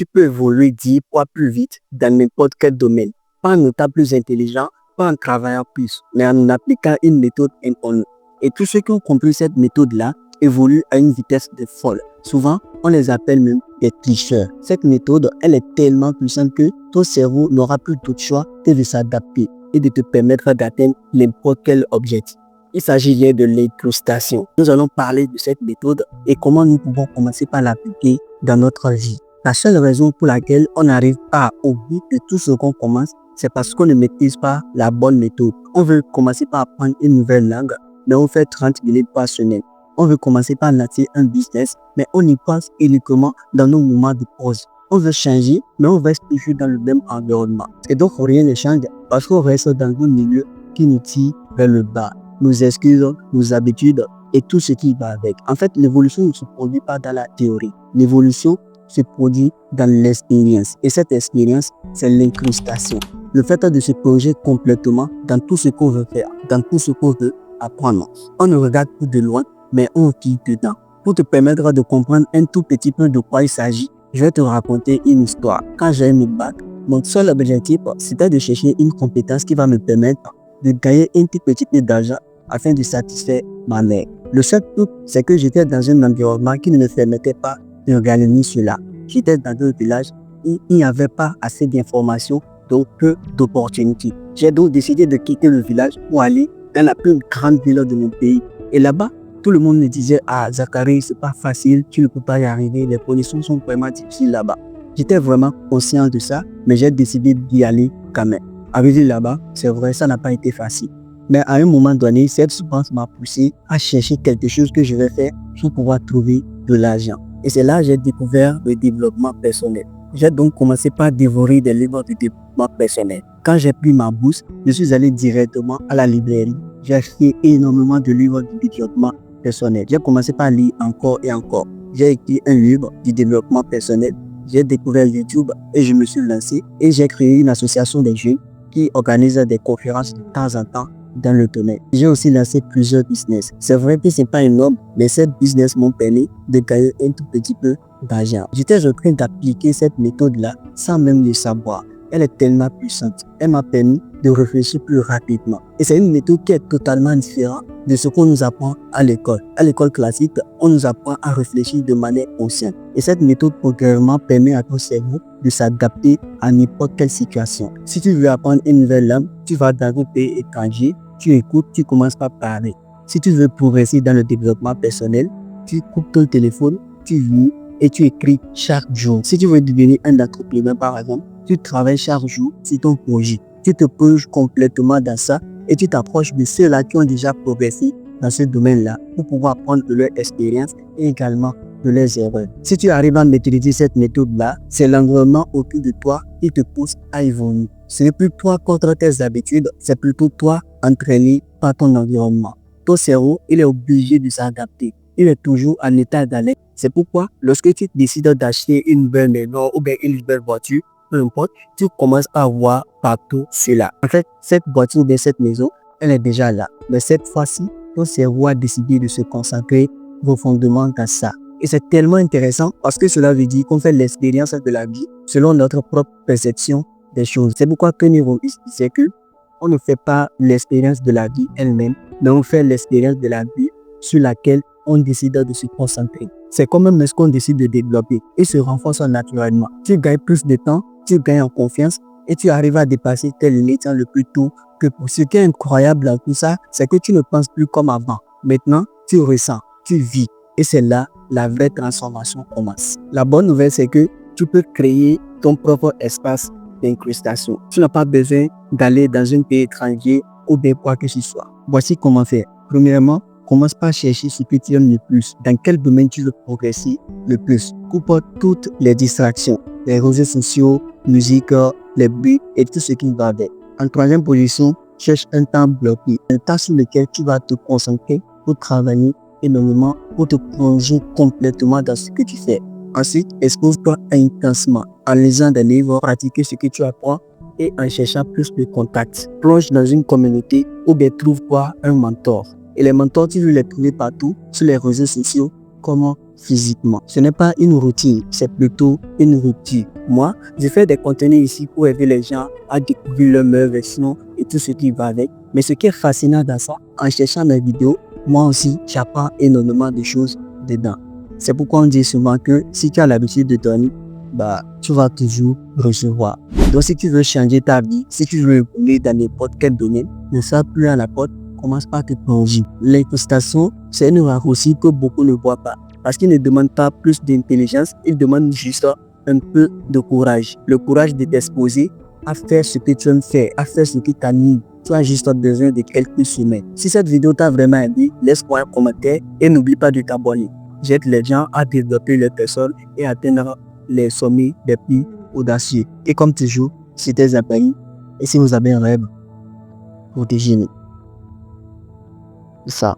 Tu peux évoluer 10 fois plus vite dans n'importe quel domaine. Pas en étant plus intelligent, pas en travaillant plus, mais en appliquant une méthode inconnue. Et tous ceux qui ont compris cette méthode-là évoluent à une vitesse de folle. Souvent, on les appelle même des tricheurs. Cette méthode, elle est tellement puissante que ton cerveau n'aura plus d'autre choix que de s'adapter et de te permettre d'atteindre n'importe quel objectif. Il s'agit bien de l'incrustation. Nous allons parler de cette méthode et comment nous pouvons commencer par l'appliquer dans notre vie. La seule raison pour laquelle on n'arrive pas au bout de tout ce qu'on commence, c'est parce qu'on ne maîtrise pas la bonne méthode. On veut commencer par apprendre une nouvelle langue, mais on fait 30 minutes par semaine. On veut commencer par lancer un business, mais on y pense uniquement dans nos moments de pause. On veut changer, mais on reste toujours dans le même environnement. Et donc, rien ne change parce qu'on reste dans un milieu qui nous tire vers le bas. Nos excuses, nos habitudes et tout ce qui va avec. En fait, l'évolution ne se produit pas dans la théorie. L'évolution se produit dans l'expérience. Et cette expérience, c'est l'incrustation. Le fait de se plonger complètement dans tout ce qu'on veut faire, dans tout ce qu'on veut apprendre. On ne regarde plus de loin, mais on vit dedans. Pour te permettre de comprendre un tout petit peu de quoi il s'agit, je vais te raconter une histoire. Quand j'ai eu mon bac, mon seul objectif, c'était de chercher une compétence qui va me permettre de gagner un tout petit peu d'argent afin de satisfaire ma mère. Le seul truc, c'est que j'étais dans un environnement qui ne me permettait pas de regarder cela. J'étais dans un village où il n'y avait pas assez d'informations, donc peu d'opportunités. J'ai donc décidé de quitter le village pour aller dans la plus grande ville de mon pays. Et là-bas, tout le monde me disait « Ah, Zachary, c'est pas facile, tu ne peux pas y arriver, les conditions sont vraiment difficiles là-bas. » J'étais vraiment conscient de ça, mais j'ai décidé d'y aller quand même. Arrivé là-bas, c'est vrai, ça n'a pas été facile. Mais à un moment donné, cette souffrance m'a poussé à chercher quelque chose que je vais faire pour pouvoir trouver de l'argent. Et c'est là que j'ai découvert le développement personnel. J'ai donc commencé par dévorer des livres de développement personnel. Quand j'ai pris ma bourse, je suis allé directement à la librairie. J'ai acheté énormément de livres de développement personnel. J'ai commencé par lire encore et encore. J'ai écrit un livre du développement personnel. J'ai découvert YouTube et je me suis lancé et j'ai créé une association des jeunes qui organise des conférences de temps en temps dans le domaine. J'ai aussi lancé plusieurs business. C'est vrai que ce n'est pas énorme, mais ces business m'ont permis de gagner un tout petit peu d'argent. J'étais en train d'appliquer cette méthode-là sans même le savoir. Elle est tellement puissante. Elle m'a permis de réfléchir plus rapidement. Et c'est une méthode qui est totalement différente de ce qu'on nous apprend à l'école. À l'école classique, on nous apprend à réfléchir de manière consciente. Et cette méthode programmement permet à ton cerveau de s'adapter à n'importe quelle situation. Si tu veux apprendre une nouvelle langue, tu vas dans un pays étranger, tu écoutes, tu commences par parler. Si tu veux progresser dans le développement personnel, tu coupes ton téléphone, tu lis et tu écris chaque jour. Si tu veux devenir un entrepreneur par exemple, tu travailles chaque jour sur ton projet. Tu te plonges complètement dans ça et tu t'approches de ceux-là qui ont déjà progressé dans ce domaine-là pour pouvoir apprendre de leur expérience et également de leurs erreurs. Si tu arrives à maîtriser cette méthode-là, c'est l'environnement autour de toi qui te pousse à évoluer. Ce n'est plus toi contre tes habitudes, c'est plutôt toi entraîné par ton environnement. Ton cerveau, il est obligé de s'adapter. Il est toujours en état d'alerte. C'est pourquoi, lorsque tu décides d'acheter une nouvelle maison ou bien une nouvelle voiture, peu importe, tu commences à voir partout cela. En fait, cette voiture ou bien cette maison, elle est déjà là. Mais cette fois-ci, ton cerveau a décidé de se concentrer profondément dans ça. Et c'est tellement intéressant parce que cela veut dire qu'on fait l'expérience de la vie selon notre propre perception des choses. C'est pourquoi Tony Robbins disait que on ne fait pas l'expérience de la vie elle-même, mais on fait l'expérience de la vie sur laquelle on décide de se concentrer. C'est comme même ce qu'on décide de développer et se renforce naturellement. Tu gagnes plus de temps, tu gagnes en confiance et tu arrives à dépasser tes limites le plus tôt que pour. Ce qui est incroyable dans tout ça, c'est que tu ne penses plus comme avant. Maintenant, tu ressens, tu vis et c'est là la vraie transformation commence. La bonne nouvelle, c'est que tu peux créer ton propre espace d'incrustation. Tu n'as pas besoin d'aller dans un pays étranger ou bien quoi que ce soit. Voici comment faire. Premièrement, commence par chercher ce que tu aimes le plus. Dans quel domaine tu veux progresser le plus. Coupe toutes les distractions, les réseaux sociaux, musique, les bruits et tout ce qui va avec. En troisième position, cherche un temps bloqué. Un temps sur lequel tu vas te concentrer pour travailler énormément, pour te plonger complètement dans ce que tu fais. Ensuite, expose-toi intensément en lisant des livres, pratiquer ce que tu apprends et en cherchant plus de contacts. Plonge dans une communauté ou bien trouve-toi un mentor. Et les mentors, tu veux les trouver partout, sur les réseaux sociaux, comme physiquement. Ce n'est pas une routine, c'est plutôt une rupture. Moi, je fais des contenus ici pour aider les gens à découvrir leur meilleure version et tout ce qui va avec. Mais ce qui est fascinant dans ça, en cherchant mes vidéos, moi aussi, j'apprends énormément de choses dedans. C'est pourquoi on dit souvent que si tu as l'habitude de donner, tu vas toujours recevoir. Donc, si tu veux changer ta vie, si tu veux évoluer dans n'importe quel domaine, ne sois plus à la porte, commence par te plonger. L'incrustation, c'est une raccourci que beaucoup ne voient pas. Parce qu'il ne demande pas plus d'intelligence, il demande juste un peu de courage. Le courage de t'exposer à faire ce que tu aimes faire, à faire ce qui t'anime. Tu as juste besoin de quelques semaines. Si cette vidéo t'a vraiment aidé, laisse-moi un commentaire et n'oublie pas de t'abonner. J'aide les gens à développer leur personne et atteindre les sommets les plus audacieux. Et comme toujours, c'était Zapari. Et si vous avez un rêve, protégez-nous. Ça.